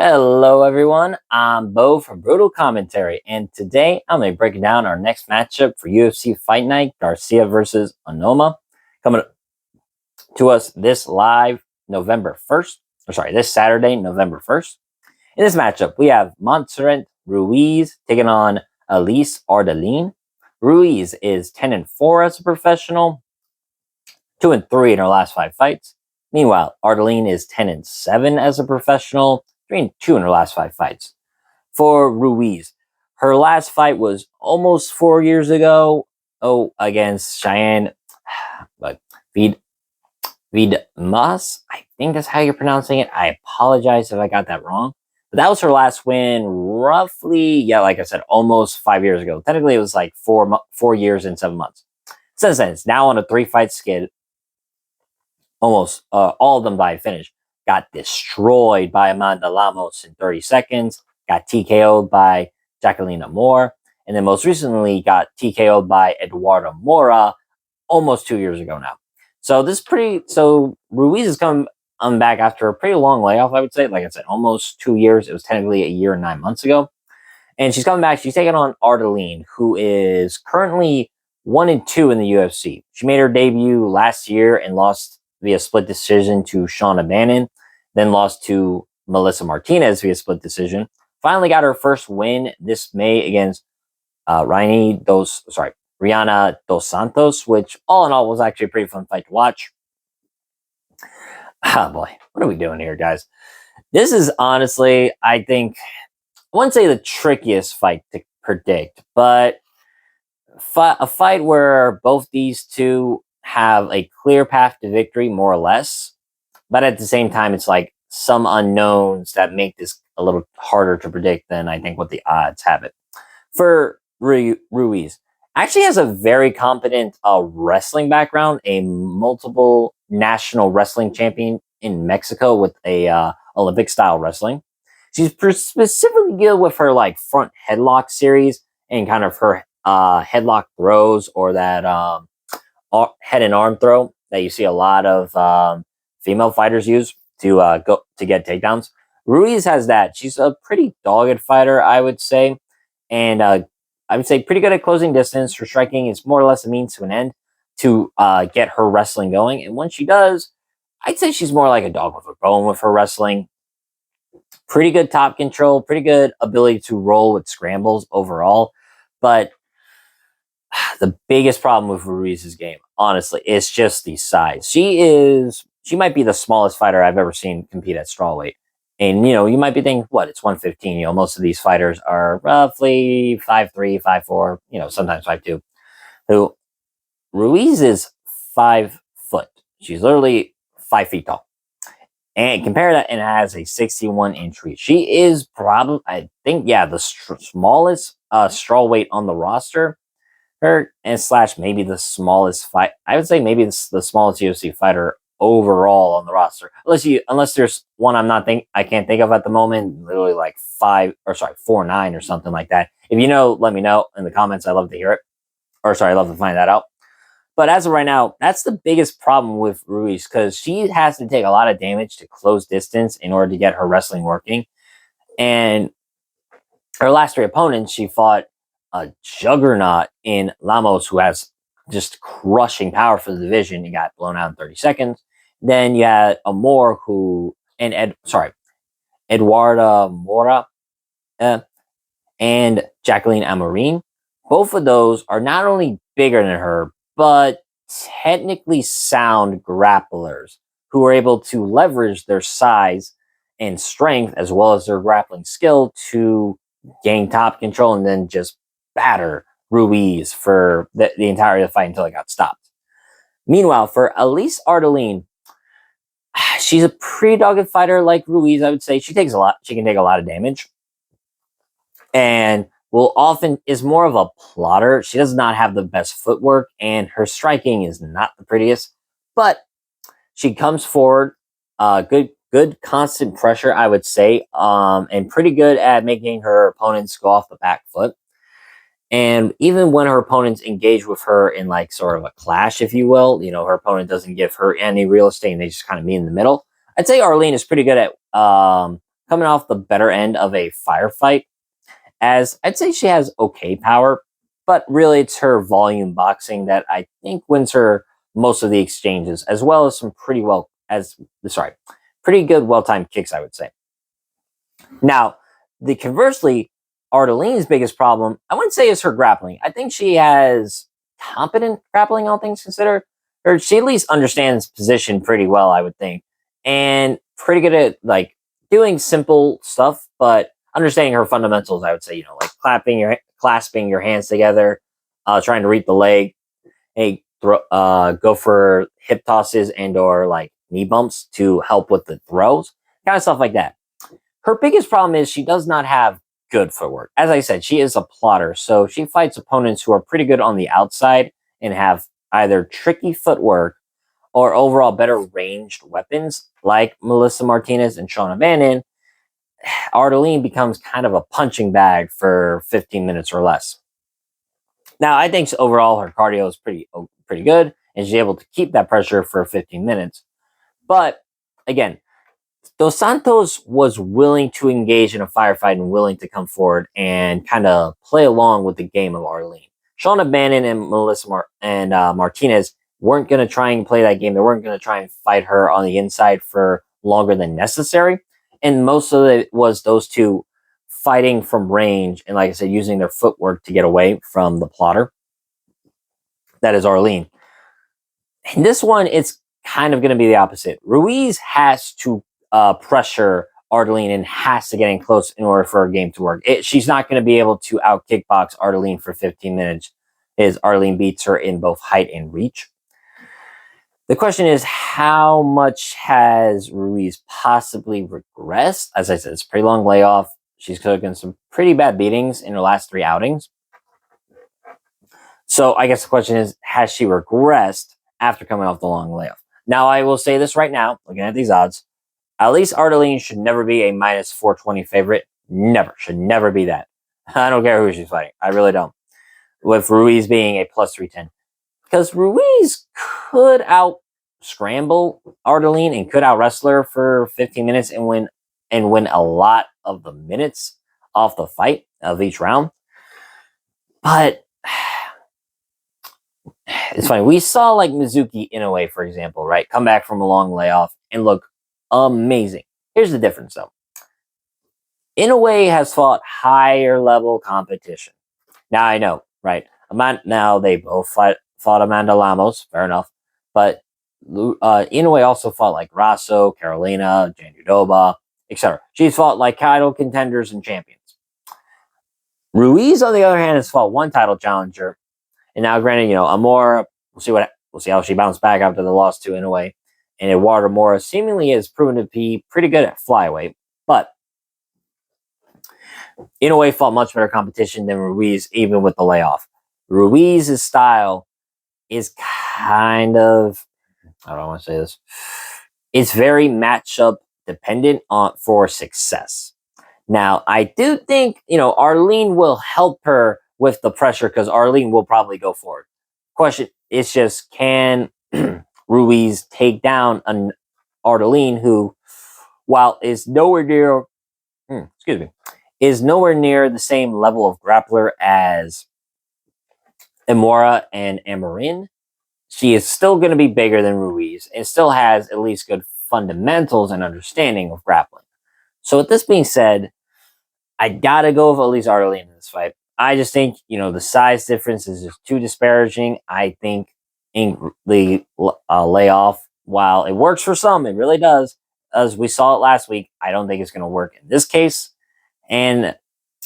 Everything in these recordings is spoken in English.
Hello, everyone. I'm Bo from Brutal Commentary, and today I'm going to be breaking down our next matchup for UFC Fight Night Garcia versus Onama. Coming to us this this Saturday, November 1st. In this matchup, we have Montserrat Ruiz taking on Ardelean. Ruiz is 10-4 as a professional, 2-3 in her last 5 fights. Meanwhile, Ardelean is 10-7 as a professional, 3-2 in her last 5 fights. For Ruiz, her last fight was almost 4 years ago. Against Cheyenne, but Vidmas, I think that's how you're pronouncing it. I apologize if I got that wrong. But that was her last win, roughly, like I said, almost 5 years ago. Technically, it was like 4 years and 7 months. Since then, it's now on a 3-fight skid. Almost all of them by finish. Got destroyed by Amanda Lamos in 30 seconds. Got TKO'd by Jacqueline Moore. And then most recently got TKO'd by Eduardo Mora almost 2 years ago now. So Ruiz is coming back after a pretty long layoff, I would say. Like I said, almost 2 years. It was technically a year and 9 months ago. And she's coming back. She's taking on Ardelean, who is currently 1-2 in the UFC. She made her debut last year and lost via split decision to Shauna Bannon, then lost to Melissa Martinez via split decision. Finally got her first win this May against Rihanna Dos Santos, which all in all was actually a pretty fun fight to watch. Ah, boy, what are we doing here, guys? This is honestly, I think, I wouldn't say the trickiest fight to predict, but a fight where both these two have a clear path to victory, more or less. But at the same time, it's like some unknowns that make this a little harder to predict than I think what the odds have it. For Ruiz, actually has a very competent wrestling background, a multiple national wrestling champion in Mexico with a Olympic style wrestling. She's specifically good with her like front headlock series and kind of her headlock throws, or that head and arm throw that you see a lot of female fighters use to get takedowns. Ruiz has that. She's a pretty dogged fighter, I would say, and I would say pretty good at closing distance. Her striking is more or less a means to an end to get her wrestling going. And when she does, I'd say she's more like a dog with a bone with her wrestling. Pretty good top control, pretty good ability to roll with scrambles overall. But the biggest problem with Ruiz's game, honestly, is just the size. She might be the smallest fighter I've ever seen compete at strawweight. And, you might be thinking, what, it's 115. Most of these fighters are roughly 5'3", 5'4", sometimes 5'2". Who Ruiz is 5 foot. She's literally 5 feet tall. And compare that, and has a 61-inch reach. She is probably, I think, the smallest strawweight on the roster. Her and / maybe the smallest fight. I would say maybe it's the smallest UFC fighter overall on the roster. Unless there's one I can't think of at the moment. Literally like 4'9" or something like that. If you know, let me know in the comments. I love to hear it. I love to find that out. But as of right now, that's the biggest problem with Ruiz, because she has to take a lot of damage to close distance in order to get her wrestling working. And her last 3 opponents, she fought a juggernaut in Lamos, who has just crushing power for the division. He got blown out in 30 seconds. Then you had Amor, Eduardo Mora, and Jacqueline Amorin. Both of those are not only bigger than her, but technically sound grapplers who are able to leverage their size and strength as well as their grappling skill to gain top control and then just batter Ruiz for the entirety of the fight until it got stopped. Meanwhile, for Ardelean, she's a pretty dogged fighter like Ruiz, I would say. She can take a lot of damage. And is more of a plotter. She does not have the best footwork, and her striking is not the prettiest. But she comes forward, good constant pressure, I would say, and pretty good at making her opponents go off the back foot. And even when her opponents engage with her in like sort of a clash, if you will, her opponent doesn't give her any real estate and they just kind of meet in the middle. I'd say Ardelean is pretty good at coming off the better end of a firefight, as I'd say she has okay power, but really it's her volume boxing that I think wins her most of the exchanges, as well as some pretty good well-timed kicks, I would say. Now, the conversely, Ardelean's biggest problem, I wouldn't say is her grappling. I think she has competent grappling, all things considered. Or she at least understands position pretty well, I would think. And pretty good at like doing simple stuff, but understanding her fundamentals, I would say, like clasping your hands together, trying to read the leg, go for hip tosses and or like knee bumps to help with the throws, kind of stuff like that. Her biggest problem is she does not have good footwork. As I said, she is a plotter, so she fights opponents who are pretty good on the outside and have either tricky footwork or overall better ranged weapons, like Melissa Martinez and Shauna Bannon. Ardelean becomes kind of a punching bag for 15 minutes or less. Now, I think overall her cardio is pretty good, and she's able to keep that pressure for 15 minutes. But again, Dos Santos was willing to engage in a firefight and willing to come forward and kind of play along with the game of Ardelean. Shauna Bannon and Melissa Martinez weren't going to try and play that game. They weren't going to try and fight her on the inside for longer than necessary. And most of it was those two fighting from range and, like I said, using their footwork to get away from the plotter. That is Ardelean. In this one, it's kind of going to be the opposite. Ruiz has to pressure Ardelean and has to get in close in order for her game to work. She's not going to be able to out kickbox Ardelean for 15 minutes as Ardelean beats her in both height and reach. The question is, how much has Ruiz possibly regressed? As I said, it's a pretty long layoff. She's taken some pretty bad beatings in her last 3 outings. So I guess the question is, has she regressed after coming off the long layoff? Now, I will say this right now, looking at these odds, at least Ardelean should never be a minus 420 favorite. Never. Should never be that. I don't care who she's fighting. I really don't. With Ruiz being a plus 310. Because Ruiz could out-scramble Ardelean and could out-wrestle her for 15 minutes and win a lot of the minutes off the fight of each round. But it's funny. We saw like Mizuki Inoue, for example, right? Come back from a long layoff and look amazing. Here's the difference, though. Inoue has fought higher level competition. Now I know, right? Now they both fought Amanda Lamos, fair enough. But Inoue also fought like Rasso, Carolina, Janudova, etc. She's fought like title contenders and champions. Ruiz, on the other hand, has fought one title challenger. And now, granted, Amora, we'll see how she bounced back after the loss to Inoue. And Eduardo Mora seemingly has proven to be pretty good at flyweight. But Inoue fought much better competition than Ruiz, even with the layoff. Ruiz's style is kind of, I don't want to say this, it's very matchup dependent for success. Now, I do think, Ardelean will help her with the pressure because Ardelean will probably go forward. Question, it's just, can Ruiz take down an Ardelean who, while is nowhere near the same level of grappler as Amora and Amarin, she is still going to be bigger than Ruiz and still has at least good fundamentals and understanding of grappling. So with this being said, I gotta go with at least Ardelean in this fight. I just think, the size difference is just too disparaging. I think in the layoff, while it works for some, it really does. As we saw it last week, I don't think it's going to work in this case. And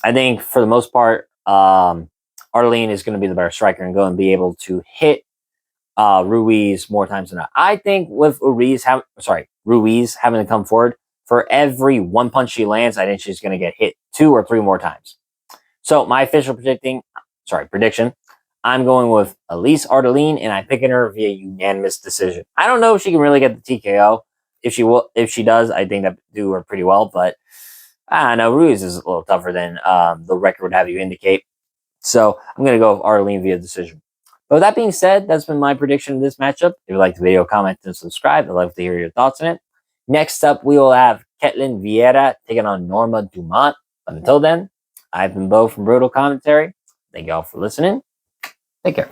I think for the most part, Ardelean is going to be the better striker and go and be able to hit Ruiz more times than not. I think with Ruiz having to come forward, for every one punch she lands, I think she's going to get hit 2 or 3 more times. So my official prediction, I'm going with Elise Ardelean, and I'm picking her via unanimous decision. I don't know if she can really get the TKO. If she does, I think that do her pretty well. But I don't know, Ruiz is a little tougher than the record would have you indicate. So I'm going to go with Ardelean via decision. But with that being said, that's been my prediction of this matchup. If you like the video, comment, and subscribe. I'd love to hear your thoughts on it. Next up, we will have Ketlin Vieira taking on Norma Dumont. But until then, I've been Bo from Brutal Commentary. Thank you all for listening. Take care.